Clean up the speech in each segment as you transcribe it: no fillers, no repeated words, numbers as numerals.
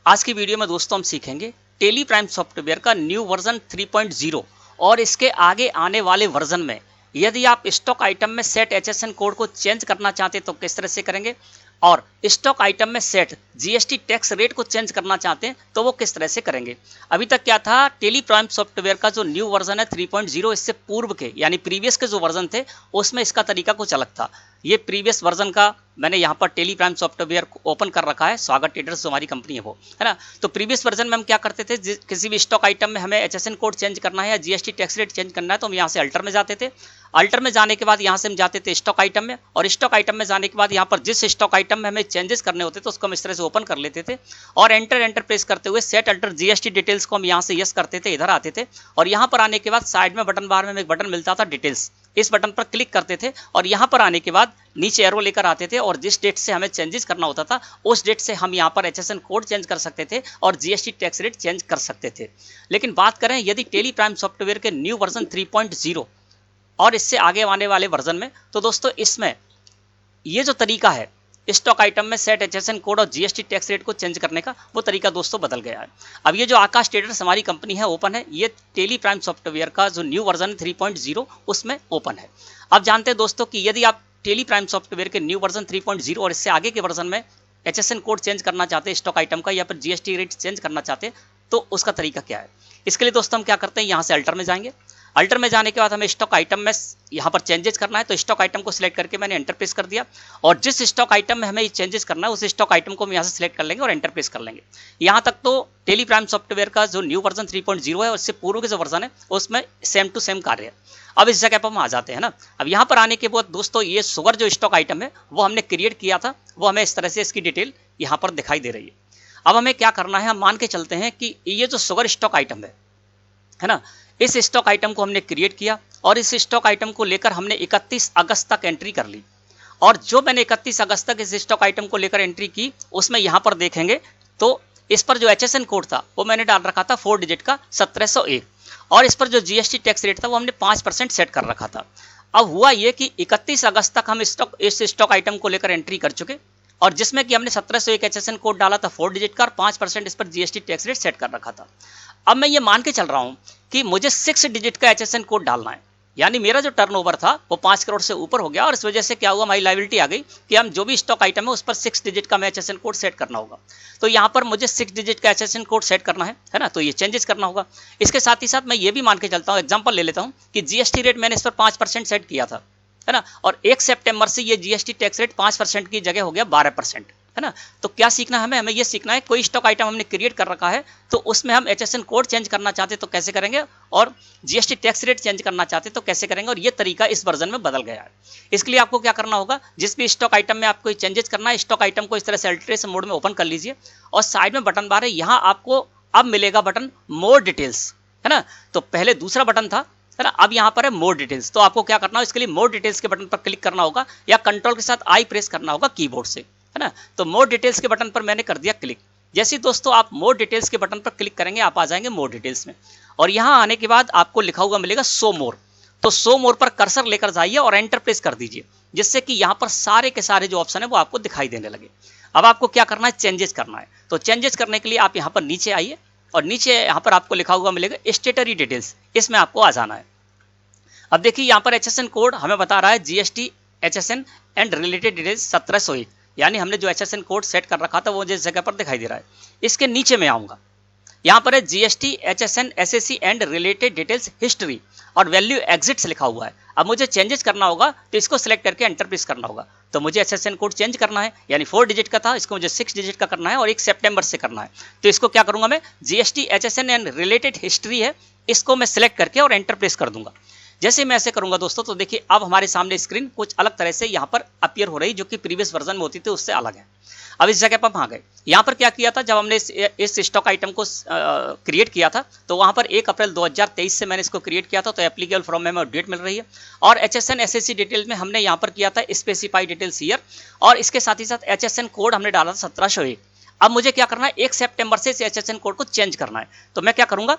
आज की वीडियो में दोस्तों हम सीखेंगे टेली प्राइम सॉफ्टवेयर का न्यू वर्जन 3.0 और इसके आगे आने वाले वर्जन में यदि आप स्टॉक आइटम में सेट एचएसएन कोड को चेंज करना चाहते हैं तो किस तरह से करेंगे, और स्टॉक आइटम में सेट जीएसटी टैक्स रेट को चेंज करना चाहते हैं तो वो किस तरह से करेंगे। अभी तक क्या था, टेली प्राइम सॉफ्टवेयर का जो न्यू वर्जन है 3.0, इससे पूर्व के यानी प्रीवियस के जो वर्जन थे उसमें इसका तरीका कुछ अलग था। ये प्रीवियस वर्जन का मैंने यहाँ पर टेली प्राइम सॉफ्टवेयर ओपन कर रखा है, स्वागत ट्रेडर्स जो हमारी कंपनी है वो है ना। तो प्रीवियस वर्जन में हम क्या करते थे, किसी भी स्टॉक आइटम में हमें एचएसएन कोड चेंज करना है या जीएसटी टैक्स रेट चेंज करना है तो हम यहाँ से अल्टर में जाते थे। अल्टर में जाने के बाद यहाँ से हम जाते थे स्टॉक आइटम में, और स्टॉक आइटम में जाने के बाद यहाँ पर जिस स्टॉक आइटम में हमें चेंजेस करने होते थे उसको हम इस तरह से ओपन कर लेते थे और एंटर प्रेस करते हुए सेट अल्टर जीएसटी डिटेल्स को हम यहाँ से यस करते थे, इधर आते थे और यहाँ पर आने के बाद साइड में बटन बार में एक बटन मिलता था डिटेल्स, इस बटन पर क्लिक करते थे और यहाँ पर आने के बाद नीचे एरो लेकर आते थे और जिस डेट से हमें चेंजेस करना होता था उस डेट से हम यहाँ पर एचएसएन कोड चेंज कर सकते थे और जीएसटी टैक्स रेट चेंज कर सकते थे। लेकिन बात करें यदि टेली प्राइम सॉफ्टवेयर के न्यू वर्जन 3.0 और इससे आगे आने वाले वर्जन में, तो दोस्तों इसमें ये जो तरीका है स्टॉक आइटम में सेट एचएसएन कोड और जीएसटी टैक्स रेट को चेंज करने का, वो तरीका दोस्तों बदल गया है। अब ये जो आकाश ट्रेडर्स हमारी कंपनी है ओपन है, ये टेली प्राइम सॉफ्टवेयर का जो न्यू वर्जन है 3.0 उसमें ओपन है। अब जानते हैं दोस्तों कि यदि आप टेली प्राइम सॉफ्टवेयर के न्यू वर्जन 3.0 और इससे आगे के वर्जन में एचएसएन कोड चेंज करना चाहते हैं स्टॉक आइटम का या फिर जीएसटी रेट चेंज करना चाहते हैं तो उसका तरीका क्या है। इसके लिए दोस्तों हम क्या करते हैं, यहाँ से अल्टर में जाएंगे। अल्टर में जाने के बाद हमें स्टॉक आइटम में यहाँ पर चेंजेस करना है तो स्टॉक आइटम को सिलेक्ट करके मैंने एंटर प्रेस कर दिया और जिस स्टॉक आइटम में हमें ये चेंजेस करना है उस स्टॉक आइटम को हम यहाँ से सिलेक्ट कर लेंगे और एंटर प्रेस कर लेंगे। यहाँ तक तो टेली प्राइम सॉफ्टवेयर का जो न्यू वर्जन 3.0 है उससे पूर्व के जो वर्जन है उसमें सेम टू सेम कार्य है। अब इस जगह पर हम आ जाते हैं ना। अब यहाँ पर आने के बाद दोस्तों ये शुगर जो स्टॉक आइटम है वो हमने क्रिएट किया था, वो हमें इस तरह से इसकी डिटेल यहाँ पर दिखाई दे रही है। अब हमें क्या करना है, हम मान के चलते हैं कि ये जो शुगर स्टॉक आइटम है ना, इस स्टॉक आइटम को हमने क्रिएट किया और इस स्टॉक आइटम को लेकर हमने 31 अगस्त तक एंट्री कर ली और जो मैंने 31 अगस्त तक इस स्टॉक आइटम को लेकर एंट्री की उसमें यहाँ पर देखेंगे तो इस पर जो एचएसएन कोड था वो मैंने डाल रखा था 4 डिजिट का 1701 और इस पर जो जीएसटी टैक्स रेट था वो हमने 5% सेट कर रखा था। अब हुआ ये कि 31 अगस्त तक हम इस स्टॉक आइटम को लेकर एंट्री कर चुके और जिसमें कि हमने 1701 एचएसएन कोड डाला था 4 डिजिट का और 5% इस पर जीएसटी टैक्स रेट सेट कर रखा था। अब मैं ये मान के चल रहा हूं कि मुझे 6 डिजिट का एचएसएन कोड डालना है, यानी मेरा जो टर्नओवर था वो 5 करोड़ से ऊपर हो गया और इस वजह से क्या हुआ, हमारी लायबिलिटी आ गई कि हम जो भी स्टॉक आइटम है उस पर 6 डिजिट का एचएसएन कोड सेट करना होगा। तो यहाँ पर मुझे 6 डिजिट का एचएसएन कोड सेट करना है ना, तो ये चेंजेस करना होगा। इसके साथ ही साथ मैं ये भी मान के चलता हूँ, एग्जाम्पल ले लेता हूँ कि जीएसटी रेट मैंने इस पर 5% सेट किया था है ना, और 1 सितंबर से ये जीएसटी टैक्स रेट 5% की जगह हो गया 12% है ना। तो क्या सीखना है हमें ये सीखना है, कोई स्टॉक आइटम हमने क्रिएट कर रखा है तो उसमें हम एचएसएन कोड चेंज करना चाहते तो कैसे करेंगे और जीएसटी टैक्स रेट चेंज करना चाहते तो कैसे करेंगे, और ये तरीका इस वर्जन में बदल गया है। इसके लिए आपको क्या करना होगा, जिस भी स्टॉक आइटम में आपको चेंजेस करना है स्टॉक आइटम को इस तरह से अल्टरेशन मोड में ओपन कर लीजिए और साइड में बटन बार है, यहाँ आपको अब मिलेगा बटन मोर डिटेल्स है ना। तो पहले दूसरा बटन था है ना, अब यहाँ पर है मोर डिटेल्स। तो आपको क्या करना है, इसके लिए मोर डिटेल्स के बटन पर क्लिक करना होगा या कंट्रोल के साथ आई प्रेस करना होगा कीबोर्ड से है ना। तो मोर डिटेल्स के बटन पर मैंने कर दिया क्लिक। जैसे दोस्तों आप मोर डिटेल्स के बटन पर क्लिक करेंगे आप आ जाएंगे मोर डिटेल्स में और यहाँ आने के बाद आपको लिखा हुआ मिलेगा शो मोर। तो शो मोर पर कर्सर लेकर जाइए और एंटर प्रेस कर दीजिए जिससे कि यहाँ पर सारे के सारे जो ऑप्शन है वो आपको दिखाई देने लगे। अब आपको क्या करना है, चेंजेस करना है। तो चेंजेस करने के लिए आप यहाँ पर नीचे आइए और नीचे यहाँ पर आपको लिखा हुआ मिलेगा स्टेटरी डिटेल्स, इसमें आपको आ जाना है। अब देखिए यहाँ पर एचएसएन कोड हमें बता रहा है GST HSN and related details 1701, यानी हमने जो एचएसएन कोड सेट कर रखा था वो जिस जगह पर दिखाई दे रहा है। इसके नीचे में आऊँगा, यहाँ पर है GST HSN SSC and related details history और वैल्यू एग्जिट्स लिखा हुआ है। अब मुझे चेंजेस करना होगा तो इसको सिलेक्ट करके एंटर प्रेस करना होगा। तो मुझे एचएसएन कोड चेंज करना है, यानी 4 डिजिट का था इसको मुझे 6 डिजिट का करना है और 1 सितंबर से करना है। तो इसको क्या करूँगा मैं, GST HSN and related history है, इसको मैं सिलेक्ट करके और एंटर प्रेस कर दूंगा। जैसे मैं ऐसे करूंगा दोस्तों तो देखिए अब हमारे सामने स्क्रीन कुछ अलग तरह से यहाँ पर अपीयर हो रही, जो कि प्रीवियस वर्जन में होती थी उससे अलग है। अब इस जगह पर हम आ गए, यहाँ पर क्या किया था, जब हमने इस स्टॉक आइटम को क्रिएट किया था तो वहाँ पर 1 अप्रैल 2023 से मैंने इसको क्रिएट किया था, तो एप्लीकेबल फ्रॉम में हमें अपडेट मिल रही है। और एचएसएन एसएससी डिटेल में हमने यहाँ पर किया था स्पेसिफाई डिटेल्स ईयर और इसके साथ ही साथ एचएसएन कोड हमने डाला था 1701। अब मुझे क्या करना है, 1 सितंबर से इस एचएसएन कोड को चेंज करना है। तो मैं क्या करूँगा,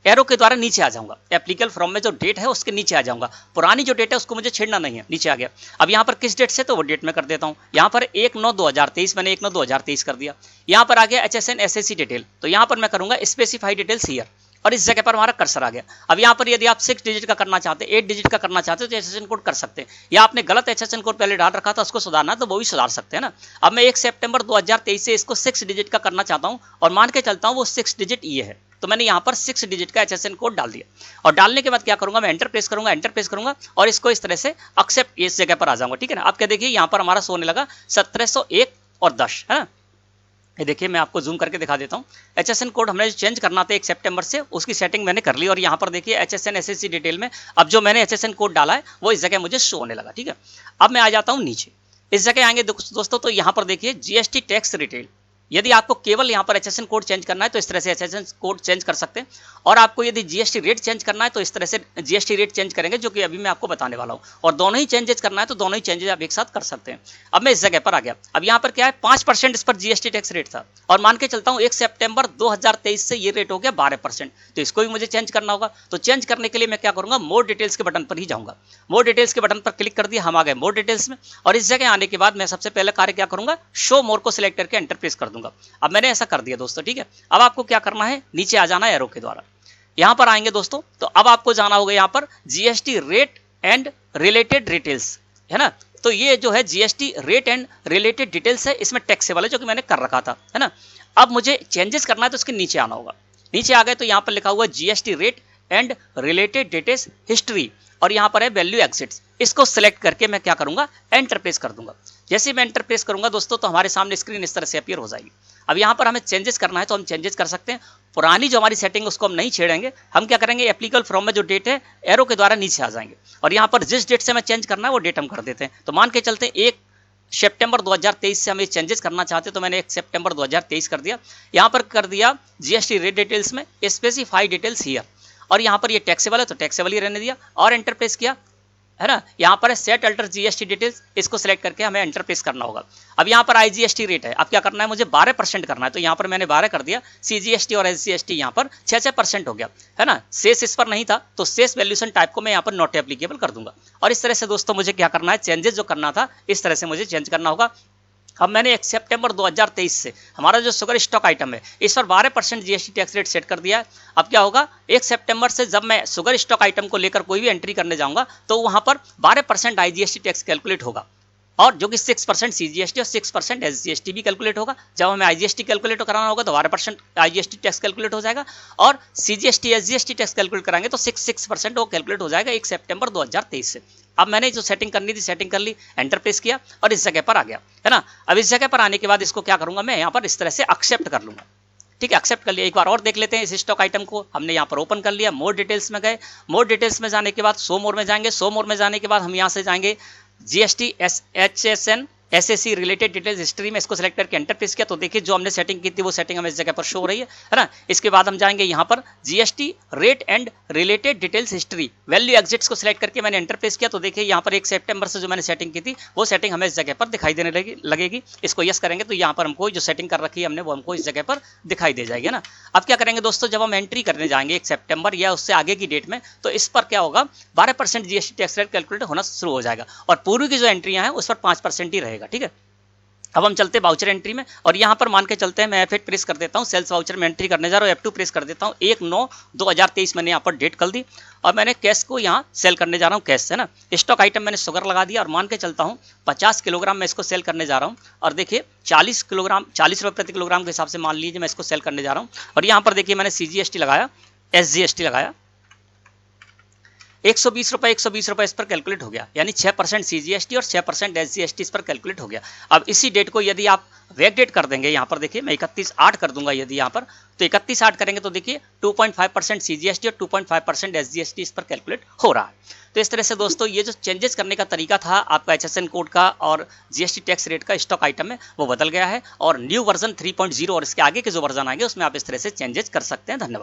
एरो के द्वारा नीचे आ जाऊंगा, एप्लीकेबल फ्रॉम में जो डेट है उसके नीचे आ जाऊंगा, पुरानी जो डेट है उसको मुझे छेड़ना नहीं है, नीचे आ गया। अब यहाँ पर किस डेट से, तो वो डेट में कर देता हूँ। यहाँ पर 1/9/2023 मैंने 1/9/2023 कर दिया। यहाँ पर आ गया HSN SSC डिटेल, तो यहाँ पर मैं करूंगा स्पेसिफाई डिटेल्स हियर, और इस जगह पर हमारा कर्सर आ गया। अब यहाँ पर यदि आप 6 डिजिट का करना चाहते हैं, 8 डिजिट का करना चाहते हैं तो HSN कोड कर सकते हैं, या आपने गलत HSN कोड पहले डाल रखा था उसको सुधारना तो वो भी सुधार सकते हैं ना। अब मैं 1 सितंबर 2023 से इसको 6 डिजिट का करना चाहता हूँ और मान के चलता हूँ वो 6 डिजिट ये है, तो मैंने यहाँ पर 6 डिजिट का HSN कोड डाल दिया। और डालने के बाद क्या करूंगा, मैं एंटर प्रेस करूंगा और इसको इस तरह से एक्सेप्ट इस जगह पर आ जाऊंगा, ठीक है ना। अब क्या देखिए यहाँ पर हमारा सोने लगा 1701 और 10 है ना। ये देखिए मैं आपको जूम करके दिखा देता हूँ। HSN कोड हमने चेंज करना था 1 सितंबर से, उसकी सेटिंग मैंने कर ली और यहाँ पर देखिए HSN SSC डिटेल में अब जो मैंने HSN कोड डाला है वो इस जगह मुझे शो होने लगा, ठीक है। अब मैं आ जाता हूँ नीचे, इस जगह आएंगे दोस्तों, तो यहाँ पर देखिए GST टैक्स रिटेल। यदि आपको केवल यहाँ पर HSN कोड चेंज करना है तो इस तरह से HSN कोड चेंज कर सकते हैं, और आपको यदि GST रेट चेंज करना है तो इस तरह से GST रेट चेंज करेंगे, जो कि अभी मैं आपको बताने वाला हूँ। और दोनों ही चेंजेस करना है तो दोनों ही चेंजेस आप एक साथ कर सकते हैं। अब मैं इस जगह पर आ गया। अब यहाँ पर क्या है, 5% इस पर GST टैक्स रेट था, और मान के चलता हूँ 1 सितंबर 2023 से ये रेट हो गया 12%, तो इसको भी मुझे चेंज करना होगा। तो चेंज करने के लिए मैं क्या करूँगा, मोर डिटेल्स के बटन पर ही जाऊँगा। मोर डिटेल्स के बटन पर क्लिक कर दिया, हम आ गए मोर डिटेल्स में, और इस जगह आने के बाद मैं सबसे पहले कार्य क्या करूँगा, शो मोर को सिलेक्ट करके एंटर प्रेस कर दूंगा। अब मैंने ऐसा कर दिया दोस्तों, ठीक है। अब आपको क्या करना है, नीचे आ जाना है एरो के द्वारा। यहां पर आएंगे दोस्तों, तो अब आपको जाना होगा यहां पर GST rate and related details, है ना। तो ये जो है GST rate and related details है, इसमें टैक्स वाला जो कि मैंने कर रखा था, है ना। अब मुझे चेंजेस करना है तो इसके नीचे आना होगा। नीचे आ गए तो यहां पर लिखा हुआ GST rate and related details history, और यहां पर है वैल्यू एग्जिट्स। इसको सिलेक्ट करके मैं क्या करूंगा, एंटर प्रेस कर दूंगा। जैसे मैं एंटर प्रेस करूंगा दोस्तों, तो हमारे सामने स्क्रीन इस तरह से अपीयर हो जाएगी। अब यहाँ पर हमें चेंजेस करना है तो हम चेंजेस कर सकते हैं। पुरानी जो हमारी सेटिंग है उसको हम नहीं छेड़ेंगे, हम क्या करेंगे, एप्लीकेबल फ्रॉम में जो डेट है एरो के द्वारा नीचे आ जाएंगे, और यहाँ पर जिस डेट से हमें चेंज करना है वो डेट हम कर देते हैं। तो मान के चलते 1 सितंबर 2023 से हमें चेंजेस करना चाहते हैं, तो मैंने 1 सितंबर 2023 कर दिया। यहाँ पर कर दिया GST रेट डिटेल्स में स्पेसिफाई डिटेल्स हियर, और यहाँ पर ये टैक्सेबल है तो टैक्सेबल ही रहने दिया, और एंटर प्रेस किया, है ना। यहाँ पर है सेट अल्टर GST डिटेल्स, इसको सिलेक्ट करके हमें एंटर प्रेस करना होगा। अब यहाँ पर IGST रेट है, अब क्या करना है, मुझे 12% करना है, तो यहाँ पर मैंने 12 कर दिया। CGST और SGST यहाँ पर 6% हो गया, है ना। शेष इस पर नहीं था तो शेष वैल्यूएशन टाइप को मैं यहाँ पर नॉट एप्लीकेबल कर दूंगा। और इस तरह से दोस्तों मुझे क्या करना है, चेंजेस जो करना था इस तरह से मुझे चेंज करना होगा। अब मैंने 1 सितंबर 2023 से हमारा जो शुगर स्टॉक आइटम है इस पर 12% GST टैक्स रेट सेट कर दिया है। अब क्या होगा, 1 सितंबर से जब मैं शुगर स्टॉक आइटम को लेकर कोई भी एंट्री करने जाऊंगा तो वहां पर 12% IGST टैक्स कैलकुलेट होगा, और जो कि 6% CGST और 6% SGST भी कैलकुलेट होगा। जब हमें IGST कैलकुलेट कराना होगा तो 12% IGST टैक्स कैलकुलेट हो जाएगा, और CGST SGST टैक्स कैलकुलेट कराएंगे तो 6% वो कैलकुलेट हो जाएगा 1 सितंबर 2023 से। अब मैंने जो सेटिंग करनी थी सेटिंग कर ली, एंटर प्रेस किया और इस जगह पर आ गया, है ना। अब इस जगह पर आने के बाद इसको क्या करूंगा, मैं यहाँ पर इस तरह से एक्सेप्ट कर लूंगा, ठीक है। एक्सेप्ट कर लिया। एक बार और देख लेते हैं इस स्टॉक आइटम को, हमने यहाँ पर ओपन कर लिया। मोर डिटेल्स में गए, मोर डिटेल्स में जाने के बाद शो मोर में जाएंगे। शो मोर में जाने के बाद हम यहाँ से जाएंगे GST HSN SSC related details history में, इसको सेलेक्ट करके एंटर प्रेस किया तो देखिए जो हमने सेटिंग की थी वो सेटिंग हमें इस जगह पर शो हो रही है ना। इसके बाद हम जाएंगे यहाँ पर GST rate and related details history, value exits को सिलेक्ट करके मैंने एंटर प्रेस किया तो देखिए यहाँ पर 1 सितंबर से जो मैंने सेटिंग की थी वो सेटिंग हमें इस जगह पर दिखाई देने लगेगी। इसको यस करेंगे तो यहाँ पर हमको जो सेटिंग कर रखी है हमने वो हमको इस जगह पर दिखाई दे जाएगी ना। अब क्या करेंगे दोस्तों, जब हम एंट्री करने जाएंगे 1 सितंबर या उससे आगे की डेट में, तो इस पर क्या होगा, 12% GST टैक्स रेट कैलकुलेट होना शुरू हो जाएगा, और पूर्व की जो एंट्रियां हैं उस पर 5% ही रहेगा, ठीक है। अब हम चलते हैं वाउचर एंट्री में, और यहाँ पर मान के चलते हैं मैं F8 प्रेस कर देता हूँ, सेल्स वाउचर में एंट्री करने जा रहा हूँ, F2 प्रेस कर देता हूँ। 1/9/2023 मैंने यहाँ पर डेट कर दी, और मैंने कैश को यहाँ सेल करने जा रहा हूँ, कैश से ना। स्टॉक आइटम मैंने शुगर लगा दिया, और मान के चलता हूँ 50 किलोग्राम मैं इसको सेल करने जा रहा हूँ, और देखिए 40 रुपये प्रति किलोग्राम के हिसाब से मान लीजिए मैं इसको सेल करने जा रहा हूँ। और यहाँ पर देखिए मैंने CGST लगाया, SGST लगाया, 120 रुपये इस पर कैलकुलेट हो गया, यानी 6% CGST और 6% SGST इस पर कैलकुलेट हो गया। अब इसी डेट को यदि आप बैक डेट कर देंगे, यहाँ पर देखिए मैं 31/8 कर दूंगा यदि यहाँ पर, तो 31/8 करेंगे तो देखिए 2.5% CGST और 2.5% SGST इस पर कैलकुलेट हो रहा है। तो इस तरह से दोस्तों ये जो चेंजेस करने का तरीका था आपका HSN कोड का और GST टैक्स रेट का स्टॉक आइटम में, वो बदल गया है, और न्यू वर्जन 3.0 और इसके आगे के जो वर्जन आएंगे उसमें आप इस तरह से चेंजेस कर सकते हैं। धन्यवाद।